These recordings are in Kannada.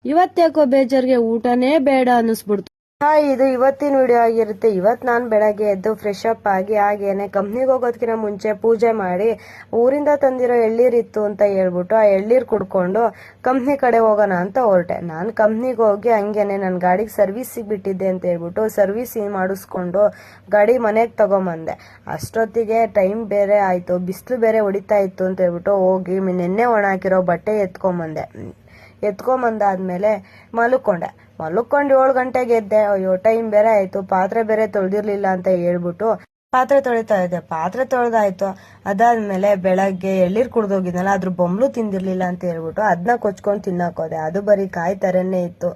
ಇವತ್ತ್ಯಾಕೋ ಬೇಜಾರ್ಗೆ ಊಟನೇ ಬೇಡ ಅನ್ನಿಸ್ಬಿಡ್ತು. ಹಾಯ್, ಇದು ಇವತ್ತಿನ ವಿಡಿಯೋ ಆಗಿರುತ್ತೆ. ಇವತ್ತು ನಾನು ಬೆಳಗ್ಗೆ ಎದ್ದು ಫ್ರೆಶ್ ಅಪ್ ಆಗಿ ಹಾಗೇನೆ ಕಂಪ್ನಿಗೆ ಹೋಗೋದಕ್ಕಿಂತ ಮುಂಚೆ ಪೂಜೆ ಮಾಡಿ ಊರಿಂದ ತಂದಿರೋ ಎಳ್ಳೀರಿತ್ತು ಅಂತ ಹೇಳ್ಬಿಟ್ಟು ಆ ಎಳ್ಳೀರು ಕುಡ್ಕೊಂಡು ಕಂಪ್ನಿ ಕಡೆ ಹೋಗೋಣ ಅಂತ ಹೊರಟೆ. ನಾನು ಕಂಪ್ನಿಗೆ ಹೋಗಿ ಹಂಗೇನೆ ನನ್ನ ಗಾಡಿಗೆ ಸರ್ವಿಸಿಗೆ ಬಿಟ್ಟಿದ್ದೆ ಅಂತ ಹೇಳ್ಬಿಟ್ಟು ಸರ್ವಿಸ್ ಮಾಡಿಸ್ಕೊಂಡು ಗಾಡಿ ಮನೆಗೆ ತಗೊಂಬಂದೆ. ಅಷ್ಟೊತ್ತಿಗೆ ಟೈಮ್ ಬೇರೆ ಆಯಿತು, ಬಿಸಿಲು ಬೇರೆ ಹೊಡಿತಾ ಇತ್ತು ಅಂತ ಹೇಳ್ಬಿಟ್ಟು ಹೋಗಿ ನೆನ್ನೆ ಒಣ ಹಾಕಿರೋ ಬಟ್ಟೆ ಎತ್ಕೊಂಬಂದಾದ್ಮೇಲೆ ಮಲ್ಕೊಂಡೆ. 7 ಗಂಟೆಗೆ ಎದ್ದೆ. ಅಯ್ಯೋ ಟೈಮ್ ಬೇರೆ ಆಯ್ತು, ಪಾತ್ರೆ ಬೇರೆ ತೊಳೆದಿರ್ಲಿಲ್ಲ ಅಂತ ಹೇಳ್ಬಿಟ್ಟು ಪಾತ್ರೆ ತೊಳಿತಾ ಇದ್ದೆ. ಪಾತ್ರೆ ತೊಳೆದಾಯ್ತು. ಅದಾದ್ಮೇಲೆ ಬೆಳಗ್ಗೆ ಎಳ್ಳೀರು ಕುಡ್ದೋಗಿದ್ನಲ್ಲ, ಅದ್ರ ಬೊಂಬ್ಲು ತಿಂದಿರ್ಲಿಲ್ಲ ಅಂತ ಹೇಳ್ಬಿಟ್ಟು ಅದನ್ನ ಕೊಚ್ಕೊಂಡು ತಿನ್ನಕೋದೆ. ಅದು ಬರೀ ಕಾಯಿ ತರನೇ ಇತ್ತು,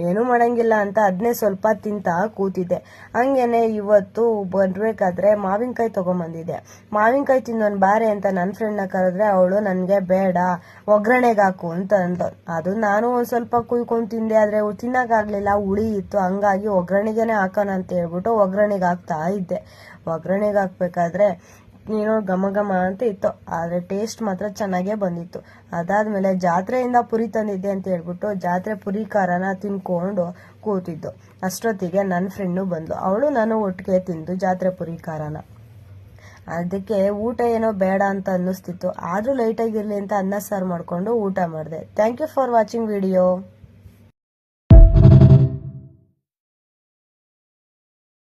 ಏನೂ ಮಾಡಂಗಿಲ್ಲ ಅಂತ ಅದನ್ನೇ ಸ್ವಲ್ಪ ತಿಂತಾ ಕೂತಿದ್ದೆ. ಹಂಗೇನೆ ಇವತ್ತು ಬರ್ಬೇಕಾದ್ರೆ ಮಾವಿನಕಾಯಿ ತಗೊಂಬಂದಿದ್ದೆ. ಮಾವಿನಕಾಯಿ ತಿನ್ನೋನ್ ಬಾರೆ ಅಂತ ನನ್ನ ಫ್ರೆಂಡ್ನ ಕರೆದ್ರೆ ಅವಳು ನನಗೆ ಬೇಡ ಒಗ್ಗರಣೆಗೆ ಹಾಕು ಅಂತ ಅಂದ. ಅದು ನಾನು ಒಂದ್ ಸ್ವಲ್ಪ ಕುಯ್ಕೊಂಡು ತಿಂದೆ, ಆದ್ರೆ ತಿನ್ನಕ್ಕಾಗ್ಲಿಲ್ಲ, ಹುಳಿ ಇತ್ತು. ಹಂಗಾಗಿ ಒಗ್ಗರಣೆಗೆನೆ ಹಾಕೋಣ ಅಂತ ಹೇಳ್ಬಿಟ್ಟು ಒಗ್ಗರಣೆಗೆ ಹಾಕ್ತಾ ಇದ್ದೆ. ಒಗ್ಗರಣೆಗೆ ಹಾಕ್ಬೇಕಾದ್ರೆ ಏನೋ ಘಮ ಘಮ ಅಂತ ಇತ್ತು, ಆದರೆ ಟೇಸ್ಟ್ ಮಾತ್ರ ಚೆನ್ನಾಗೇ ಬಂದಿತ್ತು. ಅದಾದ್ಮೇಲೆ ಜಾತ್ರೆಯಿಂದ ಪುರಿ ತಂದಿದ್ದೆ ಅಂತ ಹೇಳ್ಬಿಟ್ಟು ಜಾತ್ರೆ ಪುರಿ ಖಾರನ ತಿನ್ಕೊಂಡು ಕೂತಿದ್ದು. ಅಷ್ಟೊತ್ತಿಗೆ ನನ್ನ ಫ್ರೆಂಡು ಬಂದ್ಲು. ಅವಳು ನಾನು ಒಟ್ಟಿಗೆ ತಿಂದು ಜಾತ್ರೆ ಪುರಿ ಖಾರನ. ಅದಕ್ಕೆ ಊಟ ಏನೋ ಬೇಡ ಅಂತ ಅನ್ನಿಸ್ತಿತ್ತು, ಆದರೂ ಲೈಟಾಗಿರಲಿ ಅಂತ ಅನ್ನ ಸಾರು ಮಾಡಿಕೊಂಡು ಊಟ ಮಾಡಿದೆ. Thank you for watching video.